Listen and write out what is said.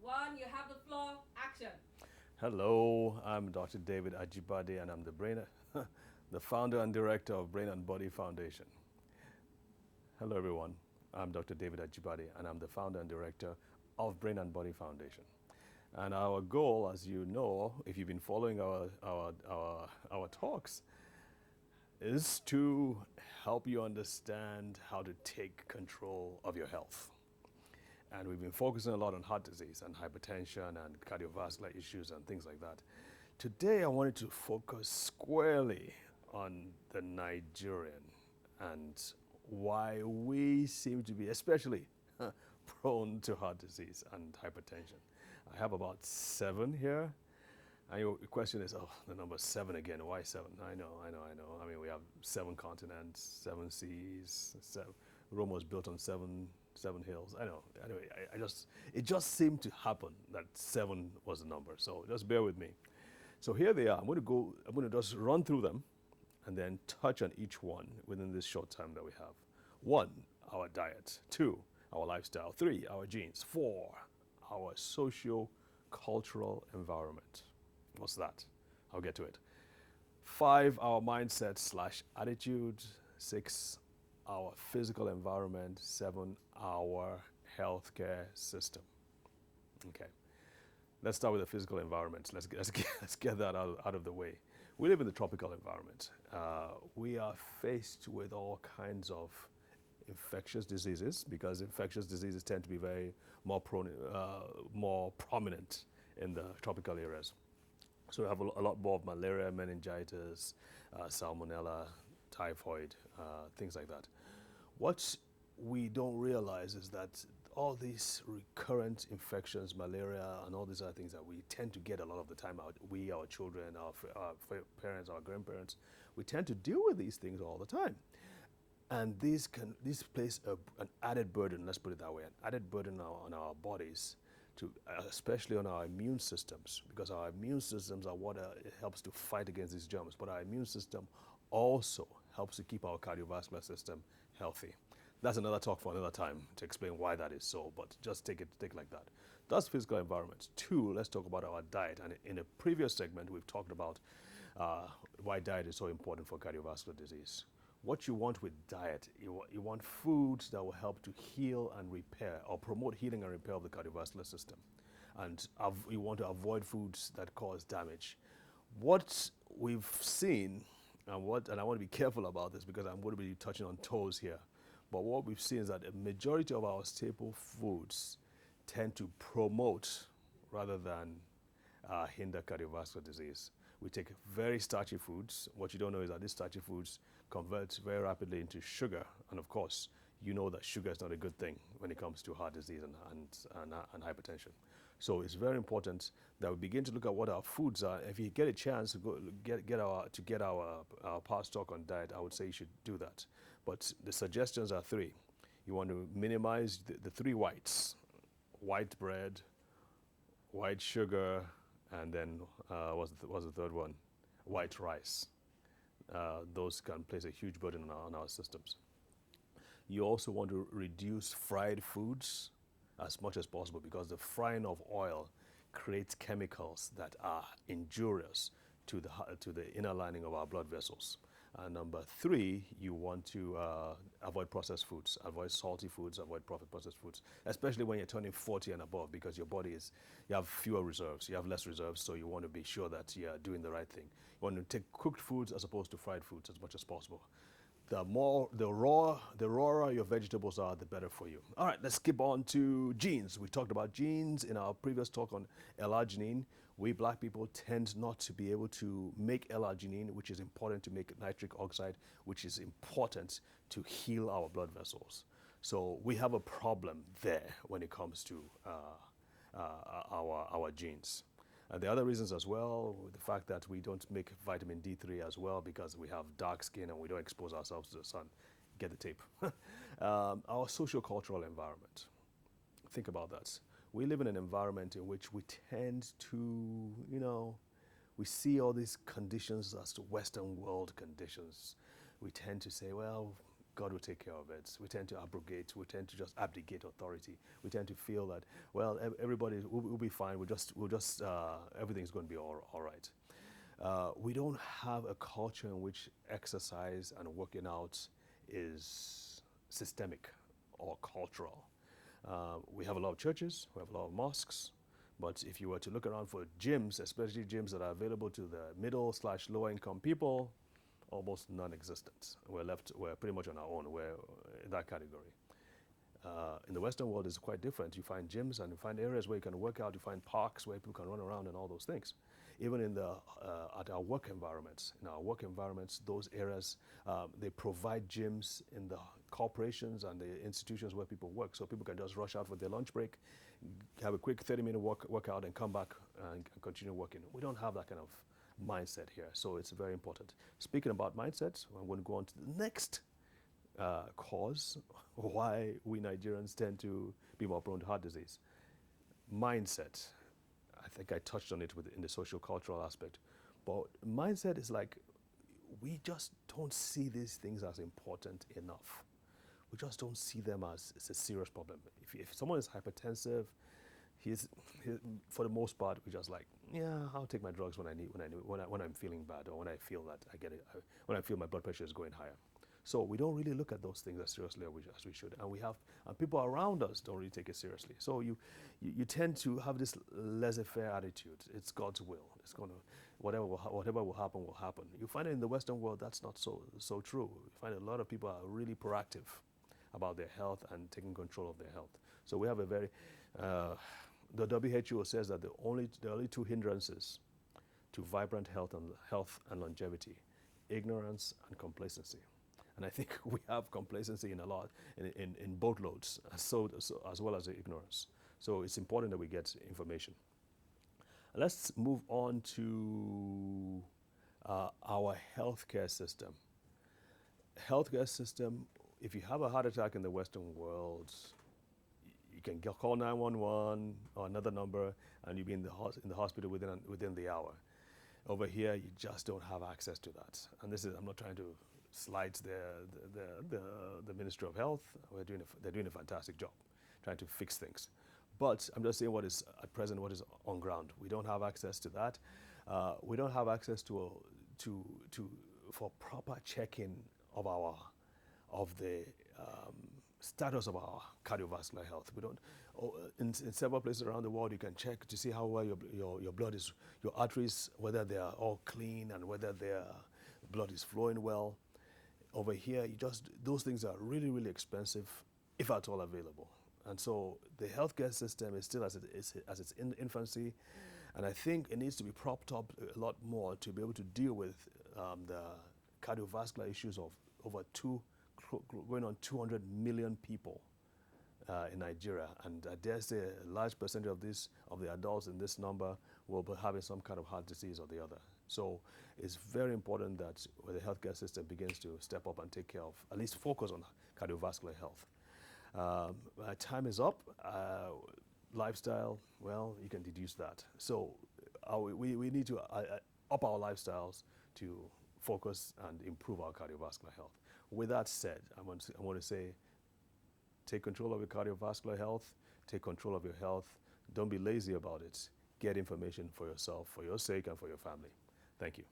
One, you have the floor. Action. Hello, I'm Dr. David Ajibade, and I'm the founder and director of Brain and Body Foundation. Hello, everyone. I'm Dr. David Ajibade, and I'm the founder and director of Brain and Body Foundation. And our goal, as you know, if you've been following our talks, is to help you understand how to take control of your health. And we've been focusing a lot on heart disease and hypertension and cardiovascular issues and things like that. Today, I wanted to focus squarely on the Nigerian and why we seem to be especially prone to heart disease and hypertension. I have about 7 here. And your question is, oh, the number 7 again. Why 7? I know. I mean, we have 7 continents, 7 seas. Rome was built on seven hills. I know. Anyway, it just seemed to happen that 7 was the number. So just bear with me. So here they are. I'm going to just run through them and then touch on each one within this short time that we have. 1, our diet. 2, our lifestyle. 3, our genes. 4, our socio-cultural environment. What's that? I'll get to it. 5, our mindset slash attitude. 6, our physical environment. 7, our healthcare system. Okay. Let's start with the physical environment. Let's get that out of the way. We live in the tropical environment. We are faced with all kinds of infectious diseases because infectious diseases tend to be more prominent in the tropical areas. So we have a lot more of malaria, meningitis, salmonella, typhoid, things like that. What we don't realize is that all these recurrent infections, malaria, and all these other things that we tend to get a lot of the time, our children, our parents, our grandparents, we tend to deal with these things all the time. And these place an added burden, let's put it that way, an added burden on our bodies, especially on our immune systems, because our immune systems are what helps to fight against these germs. But our immune system also helps to keep our cardiovascular system healthy. That's another talk for another time to explain why that is so, but just take it like that. That's physical environment. 2, let's talk about our diet. And in a previous segment, we've talked about why diet is so important for cardiovascular disease. What you want with diet, you want foods that will help to heal and repair or promote healing and repair of the cardiovascular system. And you want to avoid foods that cause damage. What we've seen, and I want to be careful about this because I'm going to be touching on toes here, but what we've seen is that a majority of our staple foods tend to promote rather than hinder cardiovascular disease. We take very starchy foods. What you don't know is that these starchy foods convert very rapidly into sugar. And of course, you know that sugar is not a good thing when it comes to heart disease and hypertension. So it's very important that we begin to look at what our foods are. If you get a chance to get our past talk on diet, I would say you should do that. But the suggestions are 3. You want to minimize the 3 whites: white bread, white sugar, and then what's the third one? White rice. Those can place a huge burden on our systems. You also want to reduce fried foods as much as possible because the frying of oil creates chemicals that are injurious to the inner lining of our blood vessels. And number 3, you want to avoid processed foods, avoid salty foods, avoid processed foods, especially when you're turning 40 and above because you have fewer reserves, you have less reserves, so you want to be sure that you're doing the right thing. You want to take cooked foods as opposed to fried foods as much as possible. The rawer your vegetables are, the better for you. All right, let's skip on to genes. We talked about genes in our previous talk on L-arginine. We black people tend not to be able to make L-arginine, which is important to make nitric oxide, which is important to heal our blood vessels. So we have a problem there when it comes to our genes. And the other reasons as well, the fact that we don't make vitamin D3 as well because we have dark skin and we don't expose ourselves to the sun. Get the tape. Our socio-cultural environment. Think about that. We live in an environment in which we tend to, we see all these conditions as to Western world conditions. We tend to say, well, God will take care of it. We tend to abrogate. We tend to just abdicate authority. We tend to feel that, well, everybody will be fine. Everything's going to be all right. We don't have a culture in which exercise and working out is systemic or cultural. We have a lot of churches, we have a lot of mosques, but if you were to look around for gyms, especially gyms that are available to the middle slash lower income people, almost non-existent. We're pretty much on our own. We're in that category. In the Western world, it's quite different. You find gyms and you find areas where you can work out. You find parks where people can run around and all those things. Even at our work environments, those areas, they provide gyms in the corporations and the institutions where people work, so people can just rush out for their lunch break, have a quick 30-minute workout, and come back and continue working. We don't have that kind of mindset here, so it's very important. Speaking about mindsets, I'm going to go on to the next cause why we Nigerians tend to be more prone to heart disease. Mindset. I think I touched on it in the social cultural aspect, but mindset is like, we just don't see these things as important enough. We just don't see them as it's a serious problem. If someone is hypertensive, for the most part, we're just like, yeah, I'll take my drugs when I'm feeling bad, or when I feel that when I feel my blood pressure is going higher. So we don't really look at those things as seriously as we should, and people around us don't really take it seriously. So you tend to have this laissez-faire attitude. It's God's will. It's gonna whatever will happen will happen. You find it in the Western world that's not so true. You find a lot of people are really proactive about their health and taking control of their health. So we have a very the WHO says that the only two hindrances to vibrant health and longevity: ignorance and complacency. And I think we have complacency in boatloads, as well as the ignorance. So it's important that we get information. Let's move on to our healthcare system. Healthcare system, if you have a heart attack in the Western world, you can call 911 or another number, and you'll be in the hospital within the hour. Over here, you just don't have access to that. And I'm not trying to slight the Ministry of Health. They're doing a fantastic job trying to fix things. But I'm just saying what is at present, what is on ground. We don't have access to that. We don't have access for proper checking of the status of our cardiovascular health. We don't. In several places around the world, you can check to see how well your blood is, your arteries, whether they are all clean and whether their blood is flowing well. Over here, those things are really, really expensive, if at all available. And so the healthcare system is still as its infancy, and I think it needs to be propped up a lot more to be able to deal with the cardiovascular issues of going on 200 million people in Nigeria, and I dare say a large percentage of the adults in this number will be having some kind of heart disease or the other. So it's very important that the healthcare system begins to step up and take care of, at least focus on cardiovascular health. Time is up. Lifestyle, well, you can deduce that. So we need to up our lifestyles to focus and improve our cardiovascular health. With that said, I want to say, take control of your cardiovascular health, take control of your health. Don't be lazy about it. Get information for yourself, for your sake, and for your family. Thank you.